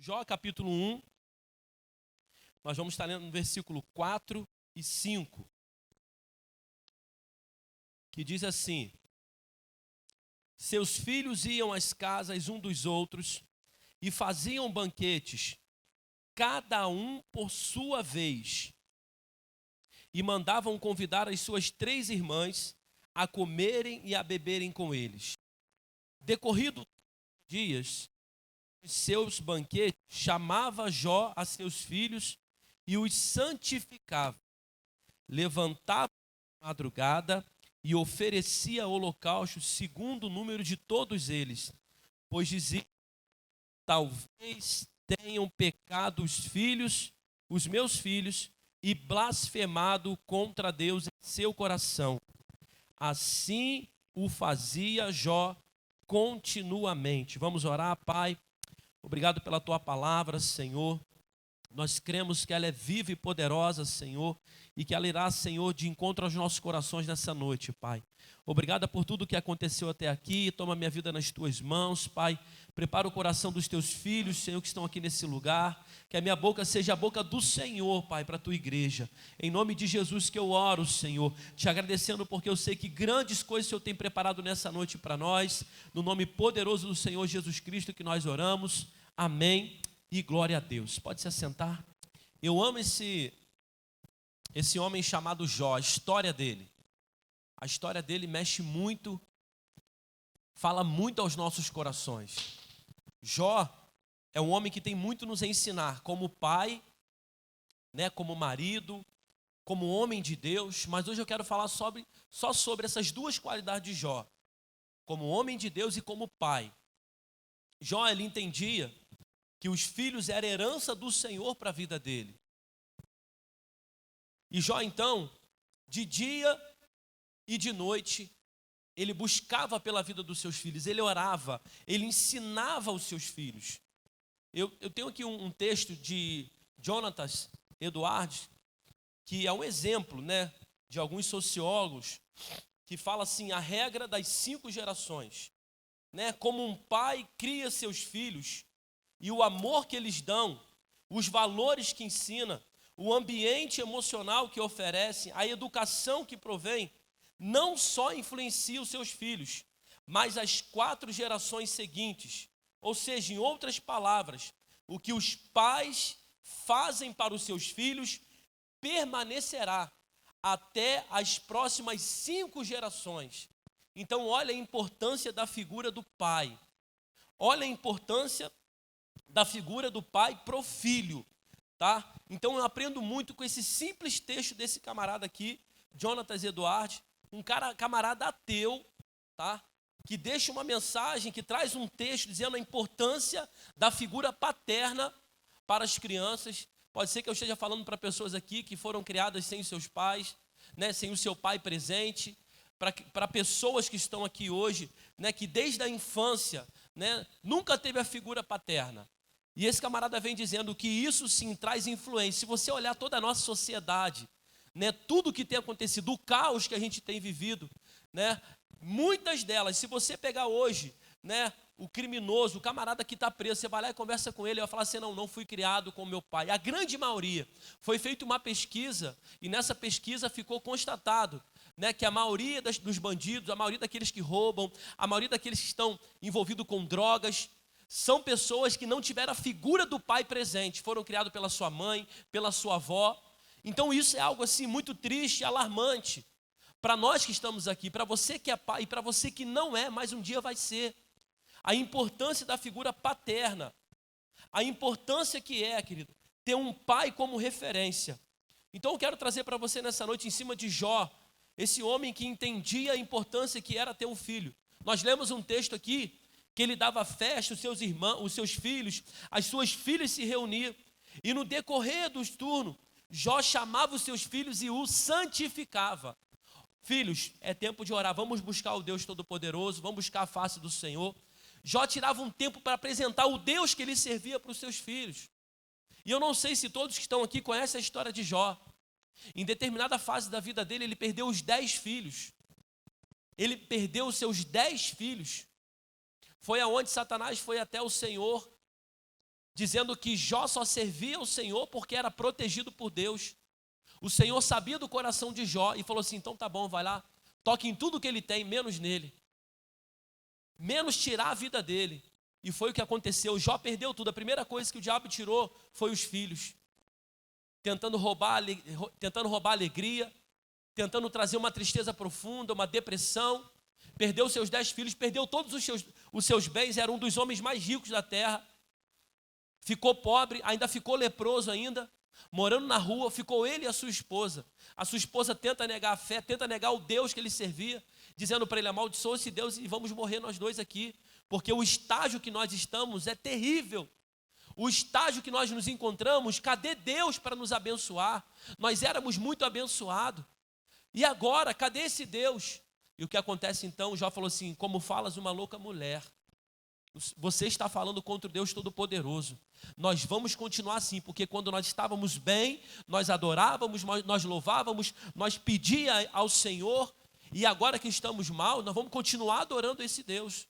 Jó capítulo 1, nós vamos estar lendo no versículo 4 e 5, que diz assim: seus filhos iam às casas um dos outros e faziam banquetes, cada um por sua vez, e mandavam convidar as suas 3 irmãs a comerem e a beberem com eles. Decorrido dias, seus banquetes, chamava Jó a seus filhos e os santificava. Levantava a madrugada e oferecia holocausto segundo o número de todos eles, pois dizia: talvez tenham pecado os meus filhos, e blasfemado contra Deus em seu coração. Assim o fazia Jó continuamente. Vamos orar, Pai. Obrigado pela tua palavra, Senhor. Nós cremos que ela é viva e poderosa, Senhor, e que ela irá, Senhor, de encontro aos nossos corações nessa noite, Pai. Obrigado por tudo que aconteceu até aqui. Toma minha vida nas tuas mãos, Pai. Prepara o coração dos teus filhos, Senhor, que estão aqui nesse lugar. Que a minha boca seja a boca do Senhor, Pai, para a tua igreja. Em nome de Jesus que eu oro, Senhor, te agradecendo porque eu sei que grandes coisas o Senhor tem preparado nessa noite para nós. No nome poderoso do Senhor Jesus Cristo que nós oramos. Amém e glória a Deus. Pode se assentar. Eu amo esse homem chamado Jó, a história dele. A história dele mexe muito, fala muito aos nossos corações. Jó é um homem que tem muito nos ensinar, como pai, né, como marido, como homem de Deus. Mas hoje eu quero falar só sobre essas duas qualidades de Jó, como homem de Deus e como pai. Jó, ele entendia que os filhos eram herança do Senhor para a vida dele. E Jó, então, de dia e de noite, ele buscava pela vida dos seus filhos, ele orava, ele ensinava os seus filhos. Eu tenho aqui um texto de Jonathan Edwards, que é um exemplo, né, de alguns sociólogos, que fala assim, a regra das 5 gerações, né, como um pai cria seus filhos, e o amor que eles dão, os valores que ensina, o ambiente emocional que oferecem, a educação que provém, não só influencia os seus filhos, mas as 4 gerações seguintes. Ou seja, em outras palavras, o que os pais fazem para os seus filhos permanecerá até as próximas 5 gerações. Então, olha a importância da figura do pai. Olha a importância da figura do pai pro filho, tá? Então eu aprendo muito com esse simples texto desse camarada aqui, Jonathan Edwards, um camarada ateu, tá? Que deixa uma mensagem, que traz um texto dizendo a importância da figura paterna para as crianças. Pode ser que eu esteja falando para pessoas aqui que foram criadas sem seus pais, né, sem o seu pai presente, para pessoas que estão aqui hoje, né, que desde a infância, né, nunca teve a figura paterna. E esse camarada vem dizendo que isso sim traz influência. Se você olhar toda a nossa sociedade, né, tudo que tem acontecido, o caos que a gente tem vivido, né, muitas delas, se você pegar hoje, né, o criminoso, o camarada que está preso, você vai lá e conversa com ele, ele vai falar assim, não fui criado com meu pai. A grande maioria, foi feita uma pesquisa, e nessa pesquisa ficou constatado, né, que a maioria dos bandidos, a maioria daqueles que roubam, a maioria daqueles que estão envolvidos com drogas, são pessoas que não tiveram a figura do pai presente, foram criados pela sua mãe, pela sua avó. Então isso é algo assim muito triste e alarmante para nós que estamos aqui, para você que é pai e para você que não é, mas um dia vai ser. A importância da figura paterna, a importância que é, querido, ter um pai como referência. Então eu quero trazer para você nessa noite, em cima de Jó, esse homem que entendia a importância que era ter um filho. Nós lemos um texto aqui, que ele dava festa, os seus irmãos, os seus filhos, as suas filhas se reuniam, e no decorrer dos turnos, Jó chamava os seus filhos e os santificava. Filhos, é tempo de orar, vamos buscar o Deus Todo-Poderoso, vamos buscar a face do Senhor. Jó tirava um tempo para apresentar o Deus que ele servia para os seus filhos. E eu não sei se todos que estão aqui conhecem a história de Jó. Em determinada fase da vida dele, ele perdeu os 10 filhos. Ele perdeu os seus 10 filhos. Foi aonde Satanás foi até o Senhor dizendo que Jó só servia ao Senhor porque era protegido por Deus. O Senhor sabia do coração de Jó e falou assim: então tá bom, vai lá, toque em tudo que ele tem, menos nele. Menos tirar a vida dele. E foi o que aconteceu. Jó perdeu tudo. A primeira coisa que o diabo tirou foi os filhos. Tentando roubar a alegria, tentando trazer uma tristeza profunda, uma depressão. Perdeu seus 10 filhos, perdeu todos os seus bens, era um dos homens mais ricos da terra. Ficou pobre, ainda ficou leproso ainda, morando na rua, ficou ele e a sua esposa. A sua esposa tenta negar a fé, tenta negar o Deus que ele servia, dizendo para ele: amaldiçoa esse Deus e vamos morrer nós dois aqui, porque o estágio que nós estamos é terrível. O estágio que nós nos encontramos, cadê Deus para nos abençoar? Nós éramos muito abençoados. E agora, cadê esse Deus? E o que acontece então? Jó falou assim: como falas uma louca mulher. Você está falando contra o Deus Todo-Poderoso. Nós vamos continuar assim, porque quando nós estávamos bem, nós adorávamos, nós louvávamos, nós pedíamos ao Senhor, e agora que estamos mal, nós vamos continuar adorando esse Deus,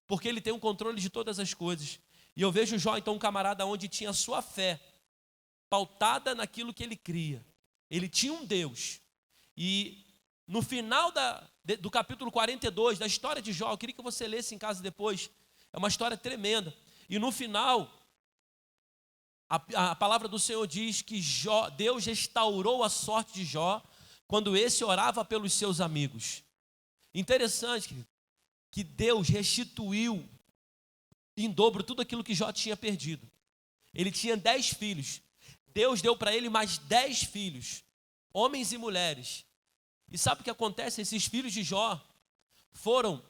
porque Ele tem o controle de todas as coisas. E eu vejo Jó, então, um camarada onde tinha a sua fé pautada naquilo que ele cria. Ele tinha um Deus. E no final do capítulo 42, da história de Jó, eu queria que você lesse em casa depois, é uma história tremenda. E no final, a palavra do Senhor diz que Deus restaurou a sorte de Jó quando esse orava pelos seus amigos. Interessante, querido, que Deus restituiu em dobro tudo aquilo que Jó tinha perdido. Ele tinha 10 filhos. Deus deu para ele mais 10 filhos, homens e mulheres. E sabe o que acontece? Esses filhos de Jó foram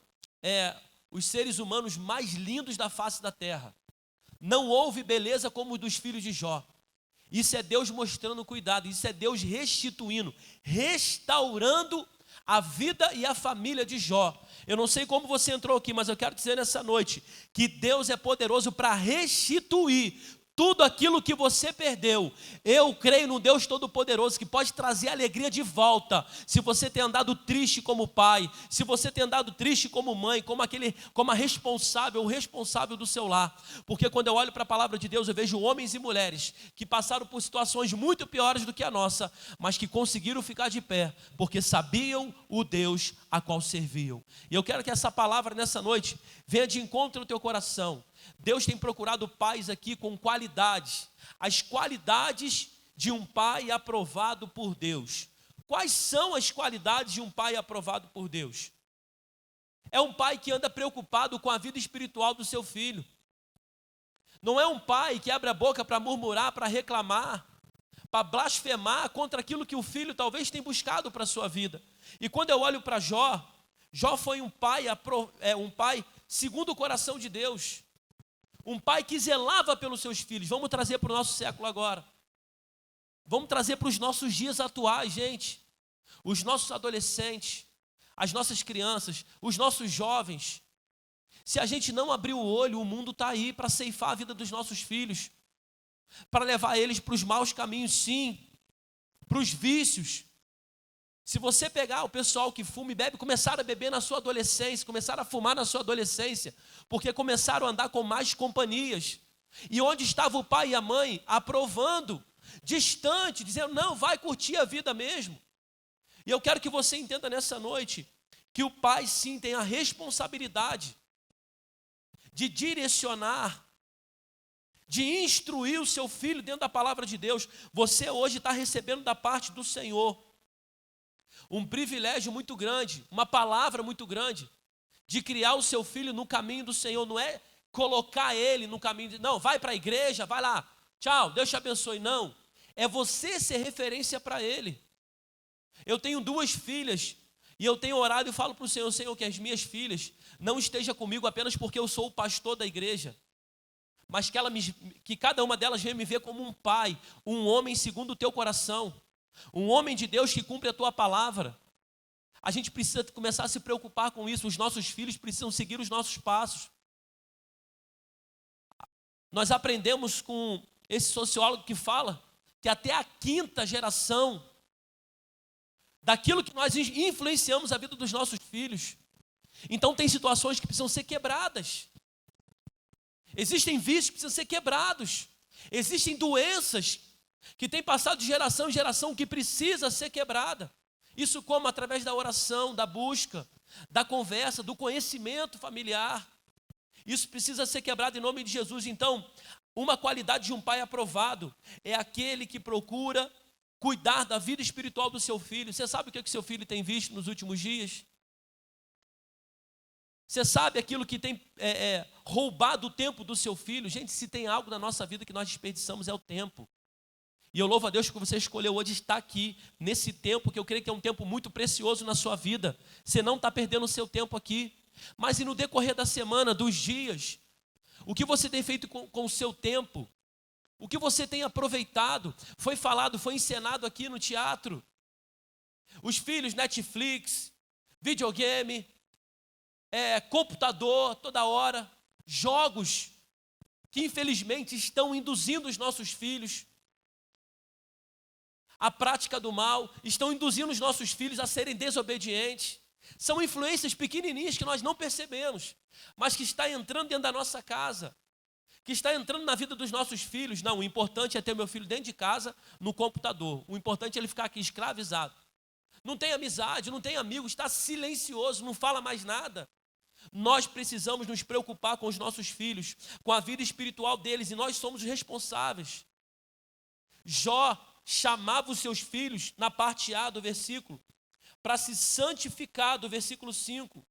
os seres humanos mais lindos da face da terra. Não houve beleza como o dos filhos de Jó. Isso é Deus mostrando cuidado, isso é Deus restituindo, restaurando a vida e a família de Jó. Eu não sei como você entrou aqui, mas eu quero dizer nessa noite que Deus é poderoso para restituir tudo aquilo que você perdeu. Eu creio no Deus Todo-Poderoso que pode trazer alegria de volta. Se você tem andado triste como pai, se você tem andado triste como mãe, como a responsável, o responsável do seu lar. Porque quando eu olho para a palavra de Deus, eu vejo homens e mulheres que passaram por situações muito piores do que a nossa, mas que conseguiram ficar de pé, porque sabiam o Deus a qual serviam. E eu quero que essa palavra nessa noite venha de encontro no teu coração. Deus tem procurado pais aqui com qualidades, as qualidades de um pai aprovado por Deus. Quais são as qualidades de um pai aprovado por Deus? É um pai que anda preocupado com a vida espiritual do seu filho. Não é um pai que abre a boca para murmurar, para reclamar, para blasfemar contra aquilo que o filho talvez tenha buscado para a sua vida. E quando eu olho para Jó, Jó foi um pai segundo o coração de Deus. Um pai que zelava pelos seus filhos. Vamos trazer para o nosso século agora. Vamos trazer para os nossos dias atuais, gente. Os nossos adolescentes, as nossas crianças, os nossos jovens. Se a gente não abrir o olho, o mundo está aí para ceifar a vida dos nossos filhos. Para levar eles para os maus caminhos, sim. Para os vícios. Se você pegar o pessoal que fuma e bebe, começaram a beber na sua adolescência, começaram a fumar na sua adolescência, porque começaram a andar com mais companhias. E onde estava o pai e a mãe? Aprovando, distante, dizendo, não, vai curtir a vida mesmo. E eu quero que você entenda nessa noite, que o pai sim tem a responsabilidade de direcionar, de instruir o seu filho dentro da palavra de Deus. Você hoje está recebendo da parte do Senhor um privilégio muito grande, uma palavra muito grande, de criar o seu filho no caminho do Senhor. Não é colocar ele no caminho, não, vai para a igreja, vai lá, tchau, Deus te abençoe. Não, é você ser referência para ele. Eu tenho 2 filhas, e eu tenho orado e falo para o Senhor, Senhor, que as minhas filhas não estejam comigo apenas porque eu sou o pastor da igreja, mas que cada uma delas venha me ver como um pai, um homem segundo o teu coração, um homem de Deus que cumpre a tua palavra. A gente precisa começar a se preocupar com isso. Os nossos filhos precisam seguir os nossos passos. Nós aprendemos com esse sociólogo que fala que até a 5ª geração daquilo que nós influenciamos a vida dos nossos filhos. Então tem situações que precisam ser quebradas. Existem vícios que precisam ser quebrados. Existem doenças que têm passado de geração em geração que precisa ser quebrada. Isso como? Através da oração, da busca, da conversa, do conhecimento familiar. Isso precisa ser quebrado em nome de Jesus. Então, uma qualidade de um pai aprovado é aquele que procura cuidar da vida espiritual do seu filho. Você sabe o que seu filho tem visto nos últimos dias? Você sabe aquilo que tem roubado o tempo do seu filho? Gente, se tem algo na nossa vida que nós desperdiçamos é o tempo. E eu louvo a Deus que você escolheu hoje estar aqui, nesse tempo, que eu creio que é um tempo muito precioso na sua vida. Você não está perdendo o seu tempo aqui. Mas e no decorrer da semana, dos dias, o que você tem feito com o seu tempo? O que você tem aproveitado? Foi falado, foi encenado aqui no teatro. Os filhos, Netflix, videogame, computador toda hora, jogos que infelizmente estão induzindo os nossos filhos à prática do mal, estão induzindo os nossos filhos a serem desobedientes. São influências pequenininhas que nós não percebemos, mas que está entrando dentro da nossa casa, que está entrando na vida dos nossos filhos. Não, o importante é ter meu filho dentro de casa, no computador. O importante é ele ficar aqui escravizado. Não tem amizade, não tem amigos, está silencioso, não fala mais nada. Nós precisamos nos preocupar com os nossos filhos, com a vida espiritual deles, e nós somos os responsáveis. Jó chamava os seus filhos, na parte A do versículo, para se santificar, do versículo 5.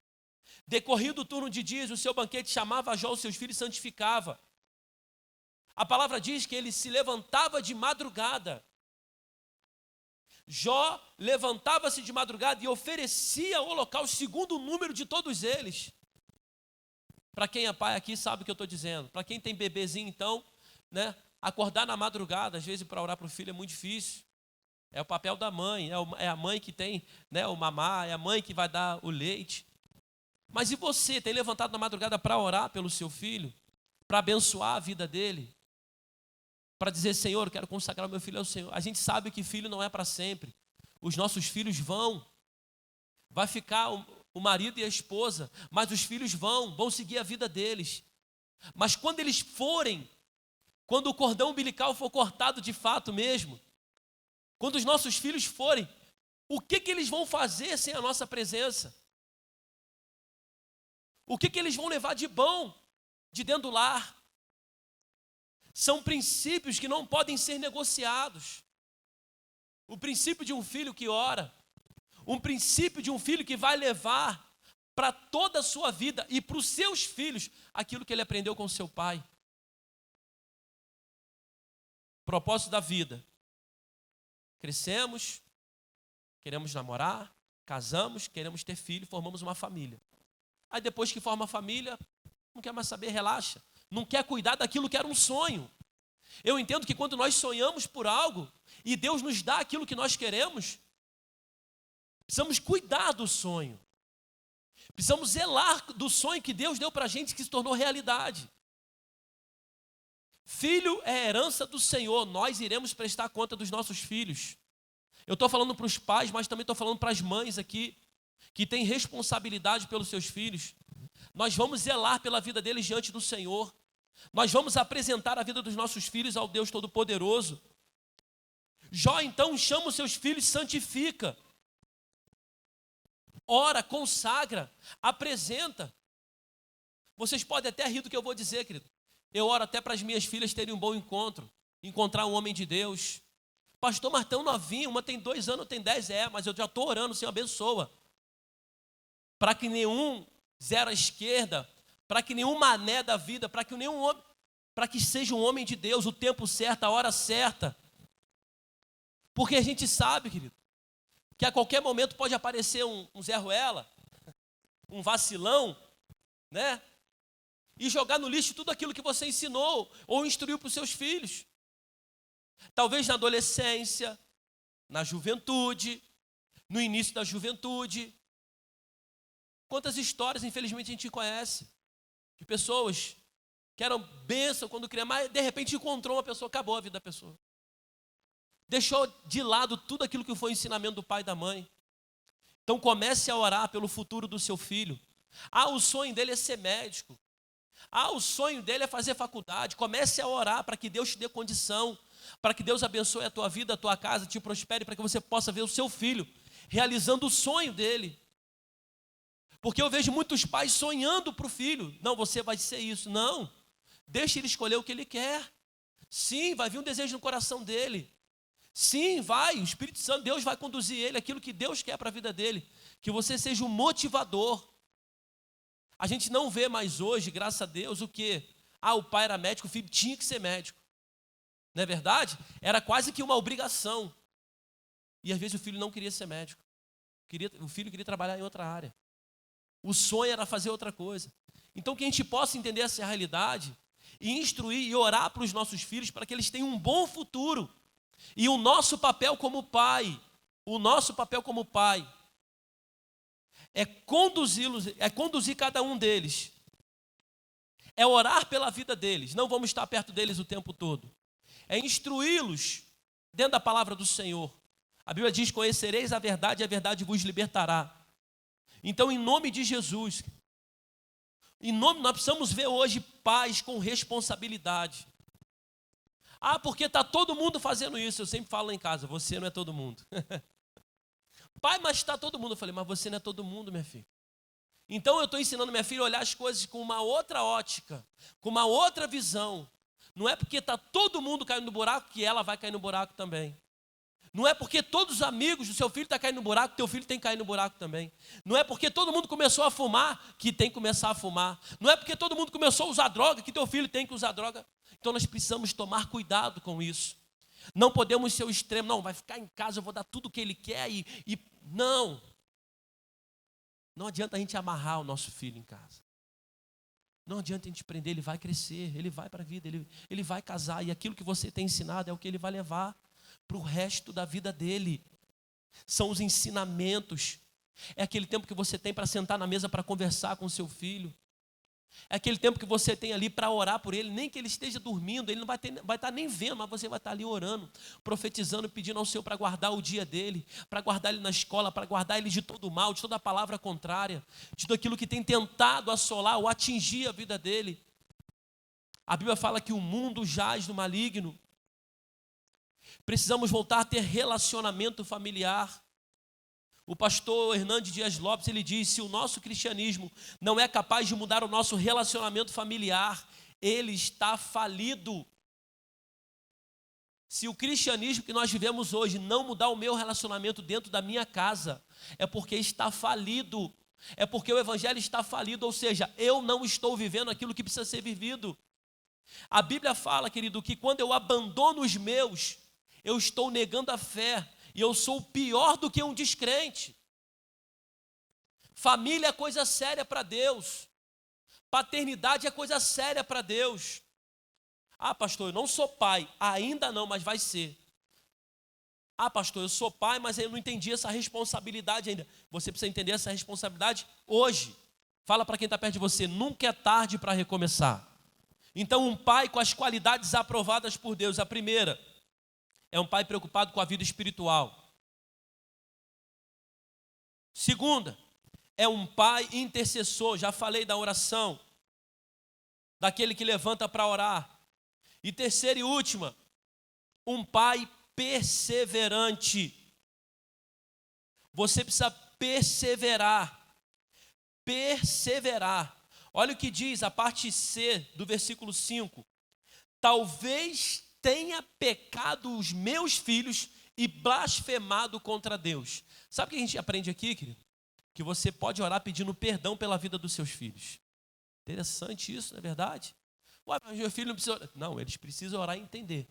Decorrido o turno de dias, o seu banquete chamava Jó os seus filhos e santificava. A palavra diz que ele se levantava de madrugada. Jó levantava-se de madrugada e oferecia o holocausto segundo o número de todos eles. Para quem é pai aqui sabe o que eu estou dizendo. Para quem tem bebezinho, então, acordar na madrugada, às vezes para orar para o filho é muito difícil. É o papel da mãe, é a mãe que tem o mamar, é a mãe que vai dar o leite. Mas e você, tem levantado na madrugada para orar pelo seu filho? Para abençoar a vida dele? Para dizer, Senhor, eu quero consagrar o meu filho ao Senhor. A gente sabe que filho não é para sempre. Os nossos filhos vai ficar o marido e a esposa, mas os filhos vão seguir a vida deles. Mas quando eles forem, quando o cordão umbilical for cortado de fato mesmo, quando os nossos filhos forem, o que eles vão fazer sem a nossa presença? O que eles vão levar de bom de dentro do lar? São princípios que não podem ser negociados. O princípio de um filho que ora, um princípio de um filho que vai levar para toda a sua vida e para os seus filhos aquilo que ele aprendeu com o seu pai. Propósito da vida. Crescemos, queremos namorar, casamos, queremos ter filho, formamos uma família. Aí depois que forma a família, não quer mais saber, relaxa. Não quer cuidar daquilo que era um sonho. Eu entendo que quando nós sonhamos por algo e Deus nos dá aquilo que nós queremos, precisamos cuidar do sonho. Precisamos zelar do sonho que Deus deu para a gente, que se tornou realidade. Filho é herança do Senhor, nós iremos prestar conta dos nossos filhos. Eu estou falando para os pais, mas também estou falando para as mães aqui, que têm responsabilidade pelos seus filhos. Nós vamos zelar pela vida deles diante do Senhor. Nós vamos apresentar a vida dos nossos filhos ao Deus Todo-Poderoso. Jó então chama os seus filhos, santifica. Ora, consagra, apresenta. Vocês podem até rir do que eu vou dizer, querido. Eu oro até para as minhas filhas terem um bom encontro, encontrar um homem de Deus. Pastor, mas tão novinho, uma tem 2 anos, outra tem 10, mas eu já estou orando, Senhor, abençoa. Para que nenhum zero à esquerda, para que nenhum mané da vida, para que nenhum homem, para que seja um homem de Deus, o tempo certo, a hora certa. Porque a gente sabe, querido, que a qualquer momento pode aparecer um Zé Ruela, um vacilão, e jogar no lixo tudo aquilo que você ensinou ou instruiu para os seus filhos. Talvez na adolescência, na juventude, no início da juventude. Quantas histórias, infelizmente, a gente conhece de pessoas que eram bênção quando criança, mas de repente encontrou uma pessoa, acabou a vida da pessoa. Deixou de lado tudo aquilo que foi o ensinamento do pai e da mãe. Então comece a orar pelo futuro do seu filho. O sonho dele é ser médico. O sonho dele é fazer faculdade. Comece a orar para que Deus te dê condição, para que Deus abençoe a tua vida, a tua casa, te prospere, para que você possa ver o seu filho realizando o sonho dele. Porque eu vejo muitos pais sonhando para o filho. Não, você vai ser isso. Não, deixe ele escolher o que ele quer. Sim, vai vir um desejo no coração dele. Sim, vai, o Espírito Santo, Deus vai conduzir ele, aquilo que Deus quer para a vida dele. Que você seja um motivador. A gente não vê mais hoje, graças a Deus, o quê? O pai era médico, o filho tinha que ser médico. Não é verdade? Era quase que uma obrigação. E às vezes o filho não queria ser médico. O filho queria trabalhar em outra área. O sonho era fazer outra coisa. Então que a gente possa entender essa realidade e instruir e orar para os nossos filhos para que eles tenham um bom futuro. E o nosso papel como pai, é conduzi-los, é conduzir cada um deles. É orar pela vida deles. Não vamos estar perto deles o tempo todo. É instruí-los dentro da palavra do Senhor. A Bíblia diz: conhecereis a verdade e a verdade vos libertará. Então, em nome de Jesus, nós precisamos ver hoje pais com responsabilidade. Porque está todo mundo fazendo isso. Eu sempre falo lá em casa: você não é todo mundo. Pai, mas está todo mundo. Eu falei: mas você não é todo mundo, minha filha. Então eu estou ensinando minha filha a olhar as coisas com uma outra ótica, com uma outra visão. Não é porque está todo mundo caindo no buraco que ela vai cair no buraco também. Não é porque todos os amigos do seu filho estão caindo no buraco, teu filho tem que cair no buraco também. Não é porque todo mundo começou a fumar que tem que começar a fumar. Não é porque todo mundo começou a usar droga que teu filho tem que usar droga. Então nós precisamos tomar cuidado com isso. Não podemos ser o extremo. Não, vai ficar em casa, eu vou dar tudo o que ele quer e não. Não adianta a gente amarrar o nosso filho em casa. Não adianta a gente prender, ele vai crescer, ele vai para a vida, ele vai casar. E aquilo que você tem ensinado é o que ele vai levar para o resto da vida dele. São os ensinamentos. É aquele tempo que você tem para sentar na mesa para conversar com o seu filho. É aquele tempo que você tem ali para orar por ele, nem que ele esteja dormindo, ele não vai estar nem vendo, mas você vai estar ali orando, profetizando, pedindo ao Senhor para guardar o dia dele, para guardar ele na escola, para guardar ele de todo o mal, de toda a palavra contrária, de tudo aquilo que tem tentado assolar ou atingir a vida dele. A Bíblia fala que o mundo jaz no maligno. Precisamos voltar a ter relacionamento familiar. O pastor Hernandes Dias Lopes, ele diz: se o nosso cristianismo não é capaz de mudar o nosso relacionamento familiar, ele está falido. Se o cristianismo que nós vivemos hoje não mudar o meu relacionamento dentro da minha casa, é porque está falido. É porque o evangelho está falido, ou seja, eu não estou vivendo aquilo que precisa ser vivido. A Bíblia fala, querido, que quando eu abandono os meus, eu estou negando a fé. E eu sou pior do que um descrente. Família é coisa séria para Deus. Paternidade é coisa séria para Deus. Pastor, eu não sou pai. Ainda não, mas vai ser. Pastor, eu sou pai, mas eu não entendi essa responsabilidade ainda. Você precisa entender essa responsabilidade hoje. Fala para quem está perto de você: nunca é tarde para recomeçar. Então, um pai com as qualidades aprovadas por Deus. A primeira: é um pai preocupado com a vida espiritual. Segunda, é um pai intercessor. Já falei da oração, daquele que levanta para orar. E terceira e última, um pai perseverante. Você precisa perseverar. Perseverar. Olha o que diz a parte C do versículo 5. Talvez tenha pecado os meus filhos e blasfemado contra Deus. Sabe o que a gente aprende aqui, querido? Que você pode orar pedindo perdão pela vida dos seus filhos. Interessante isso, não é verdade? Mas meu filho não precisa orar. Não, eles precisam orar e entender.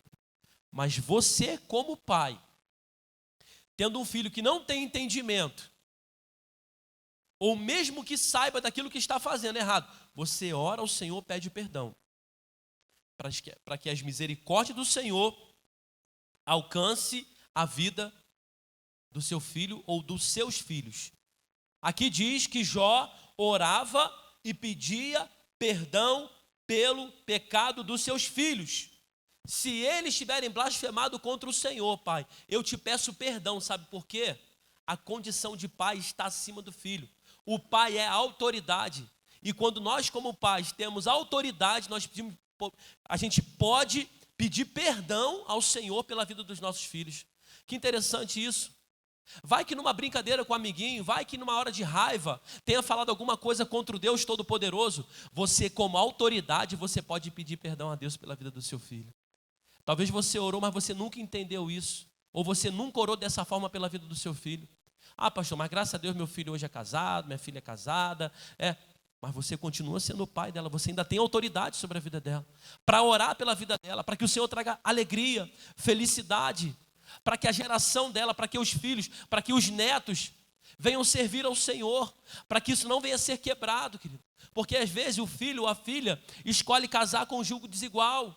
Mas você, como pai, tendo um filho que não tem entendimento, ou mesmo que saiba daquilo que está fazendo errado, você ora ao Senhor, pede perdão. Para que as misericórdias do Senhor alcance a vida do seu filho ou dos seus filhos. Aqui diz que Jó orava e pedia perdão pelo pecado dos seus filhos. Se eles tiverem blasfemado contra o Senhor, Pai, eu te peço perdão. Sabe por quê? A condição de pai está acima do filho. O pai é a autoridade. E quando nós, como pais, temos autoridade, a gente pode pedir perdão ao Senhor pela vida dos nossos filhos. Que interessante isso. Vai que numa brincadeira com um amiguinho, vai que numa hora de raiva, tenha falado alguma coisa contra o Deus Todo-Poderoso. Você, como autoridade, você pode pedir perdão a Deus pela vida do seu filho. Talvez você orou, mas você nunca entendeu isso. Ou você nunca orou dessa forma pela vida do seu filho. Ah, pastor, mas graças a Deus meu filho hoje é casado, minha filha é casada. Mas você continua sendo o pai dela, você ainda tem autoridade sobre a vida dela. Para orar pela vida dela, para que o Senhor traga alegria, felicidade, para que a geração dela, para que os filhos, para que os netos venham servir ao Senhor, para que isso não venha a ser quebrado, querido. Porque às vezes o filho ou a filha escolhe casar com um julgo desigual,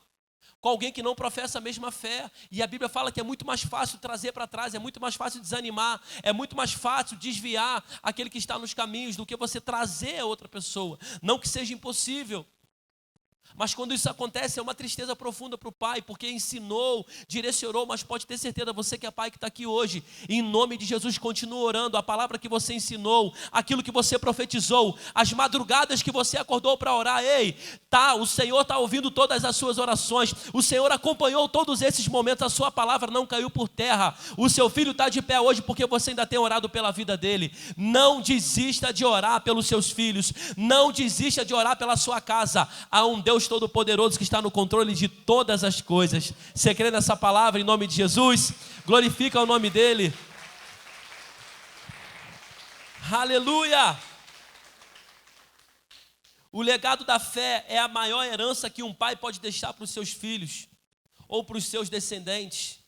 com alguém que não professa a mesma fé. E a Bíblia fala que é muito mais fácil trazer para trás, é muito mais fácil desanimar, é muito mais fácil desviar aquele que está nos caminhos do que você trazer a outra pessoa. Não que seja impossível, mas quando isso acontece é uma tristeza profunda para o pai, porque ensinou, direcionou, mas pode ter certeza, você que é pai que está aqui hoje, em nome de Jesus, continua orando, a palavra que você ensinou, aquilo que você profetizou, as madrugadas que você acordou para orar, o Senhor está ouvindo todas as suas orações, o Senhor acompanhou todos esses momentos, a sua palavra não caiu por terra, o seu filho está de pé hoje porque você ainda tem orado pela vida dele. Não desista de orar pelos seus filhos, não desista de orar pela sua casa. Há um Deus Todo-Poderoso que está no controle de todas as coisas. Você crê nessa palavra em nome de Jesus? Glorifica o nome dele. Aleluia! O legado da fé é a maior herança que um pai pode deixar para os seus filhos ou para os seus descendentes.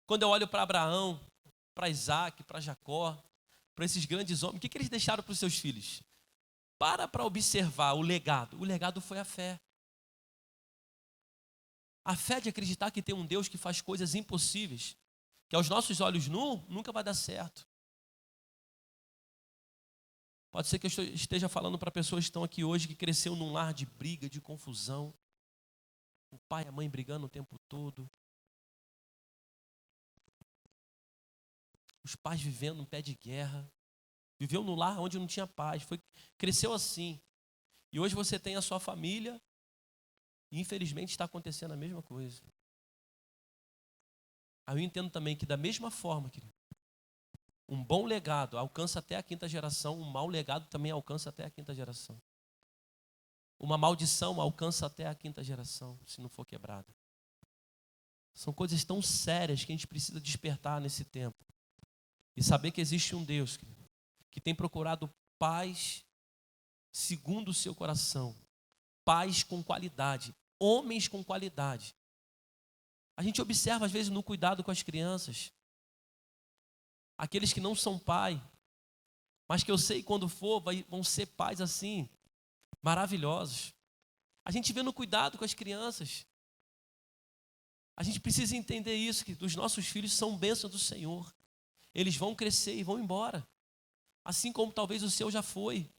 Quando eu olho para Abraão, para Isaac, para Jacó, para esses grandes homens, o que eles deixaram para os seus filhos? Para observar o legado. O legado foi a fé. A fé de acreditar que tem um Deus que faz coisas impossíveis, que aos nossos olhos nunca vai dar certo. Pode ser que eu esteja falando para pessoas que estão aqui hoje que cresceu num lar de briga, de confusão, o pai e a mãe brigando o tempo todo, os pais vivendo um pé de guerra, viveu num lar onde não tinha paz, cresceu assim. E hoje você tem a sua família e infelizmente está acontecendo a mesma coisa. Aí eu entendo também que da mesma forma, querido, um bom legado alcança até a 5ª geração, um mau legado também alcança até a 5ª geração. Uma maldição alcança até a 5ª geração, se não for quebrada. São coisas tão sérias que a gente precisa despertar nesse tempo. E saber que existe um Deus, querido, que tem procurado paz segundo o seu coração. Pais com qualidade, homens com qualidade. A gente observa às vezes no cuidado com as crianças, aqueles que não são pai, mas que eu sei quando for vão ser pais assim, maravilhosos. A gente vê no cuidado com as crianças. A gente precisa entender isso, que os nossos filhos são bênçãos do Senhor. Eles vão crescer e vão embora, assim como talvez o seu já foi.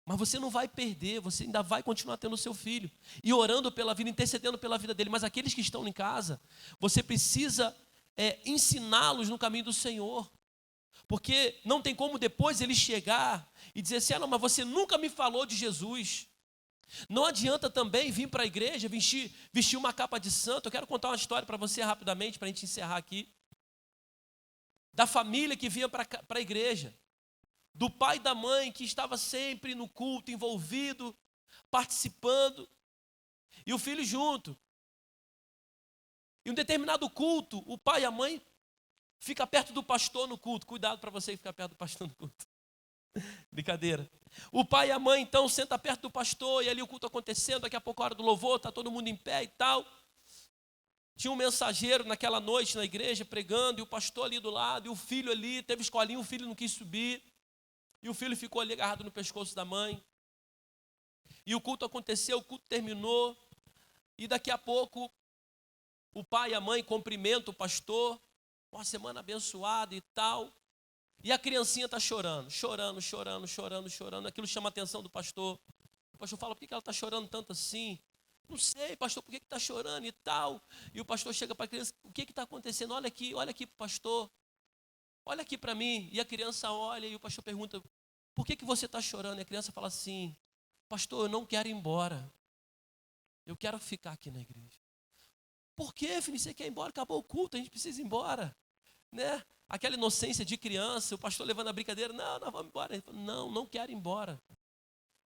Mas você não vai perder, você ainda vai continuar tendo o seu filho e orando pela vida, intercedendo pela vida dele. Mas aqueles que estão em casa, você precisa ensiná-los no caminho do Senhor. Porque não tem como depois ele chegar e dizer assim, não, mas você nunca me falou de Jesus. Não adianta também vir para a igreja, vestir uma capa de santo. Eu quero contar uma história para você rapidamente, para a gente encerrar aqui. Da família que vinha para a igreja. Do pai e da mãe que estava sempre no culto, envolvido, participando, e o filho junto. Em um determinado culto, o pai e a mãe ficam perto do pastor no culto. Cuidado para você ficar perto do pastor no culto. Brincadeira. O pai e a mãe, então, sentam perto do pastor, e ali o culto acontecendo, daqui a pouco a hora do louvor, está todo mundo em pé e tal. Tinha um mensageiro naquela noite na igreja, pregando, e o pastor ali do lado, e o filho ali, teve escolinha, o filho não quis subir. E o filho ficou ali agarrado no pescoço da mãe. E o culto aconteceu, o culto terminou. E daqui a pouco, o pai e a mãe cumprimentam o pastor. Uma semana abençoada e tal. E a criancinha está chorando. Aquilo chama a atenção do pastor. O pastor fala, por que ela está chorando tanto assim? Não sei, pastor, por que está chorando e tal? E o pastor chega para a criança, o que está acontecendo? Olha aqui para o pastor. Olha aqui para mim. E a criança olha e o pastor pergunta, por que você está chorando? E a criança fala assim, pastor, eu não quero ir embora. Eu quero ficar aqui na igreja. Por quê, filho? Você quer ir embora? Acabou o culto, a gente precisa ir embora. Né? Aquela inocência de criança, o pastor levando a brincadeira. Não, nós vamos embora. Ele falou, não quero ir embora.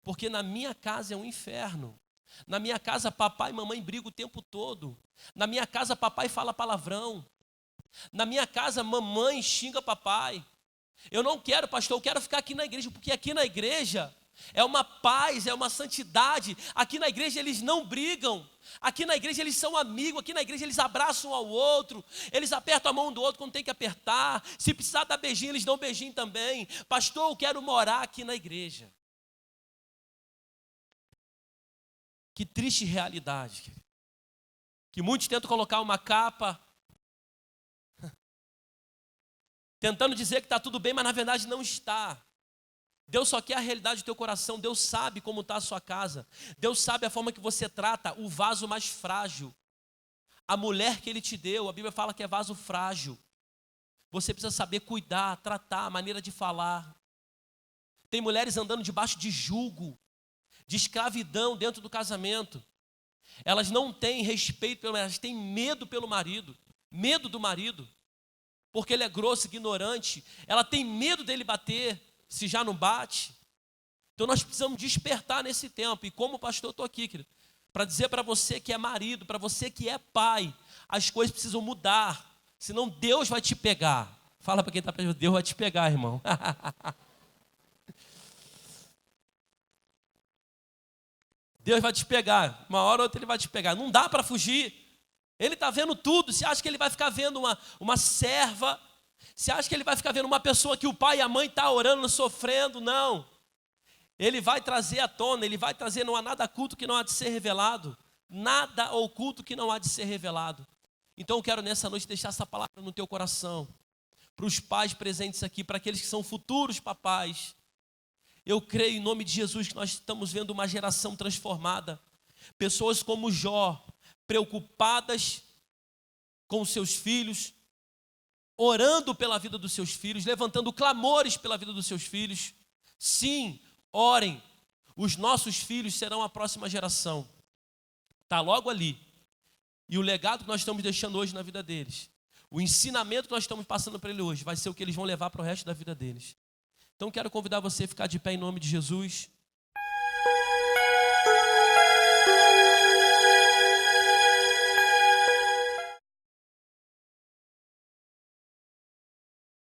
Porque na minha casa é um inferno. Na minha casa, papai e mamãe brigam o tempo todo. Na minha casa, papai fala palavrão. Na minha casa, mamãe xinga papai. Eu não quero, pastor, eu quero ficar aqui na igreja, porque aqui na igreja é uma paz, é uma santidade. Aqui na igreja eles não brigam. Aqui na igreja eles são amigos. Aqui na igreja eles abraçam um ao outro. Eles apertam a mão do outro quando tem que apertar. Se precisar dar beijinho, eles dão beijinho também. Pastor, eu quero morar aqui na igreja. Que triste realidade. Que muitos tentam colocar uma capa, tentando dizer que está tudo bem, mas na verdade não está. Deus só quer a realidade do teu coração. Deus sabe como está a sua casa. Deus sabe a forma que você trata o vaso mais frágil. A mulher que Ele te deu, a Bíblia fala que é vaso frágil. Você precisa saber cuidar, tratar, a maneira de falar. Tem mulheres andando debaixo de jugo, de escravidão dentro do casamento. Elas não têm respeito pelo marido, elas têm medo pelo marido. Medo do marido. Porque ele é grosso, ignorante. Ela tem medo dele bater, se já não bate. Então nós precisamos despertar nesse tempo. E como pastor, eu estou aqui, querido, para dizer para você que é marido, para você que é pai, as coisas precisam mudar. Senão Deus vai te pegar. Fala para quem está perto, Deus vai te pegar, irmão. Deus vai te pegar. Uma hora ou outra Ele vai te pegar. Não dá para fugir. Ele está vendo tudo. Você acha que Ele vai ficar vendo uma serva? Você acha que Ele vai ficar vendo uma pessoa que o pai e a mãe estão orando, sofrendo? Não. Ele vai trazer à tona. Ele vai trazer, não há nada oculto que não há de ser revelado. Nada oculto que não há de ser revelado. Então eu quero nessa noite deixar essa palavra no teu coração. Para os pais presentes aqui, para aqueles que são futuros papais. Eu creio em nome de Jesus que nós estamos vendo uma geração transformada. Pessoas como Jó, preocupadas com os seus filhos, orando pela vida dos seus filhos, levantando clamores pela vida dos seus filhos. Sim, orem. Os nossos filhos serão a próxima geração. Está logo ali. E o legado que nós estamos deixando hoje na vida deles, o ensinamento que nós estamos passando para eles hoje, vai ser o que eles vão levar para o resto da vida deles. Então quero convidar você a ficar de pé em nome de Jesus.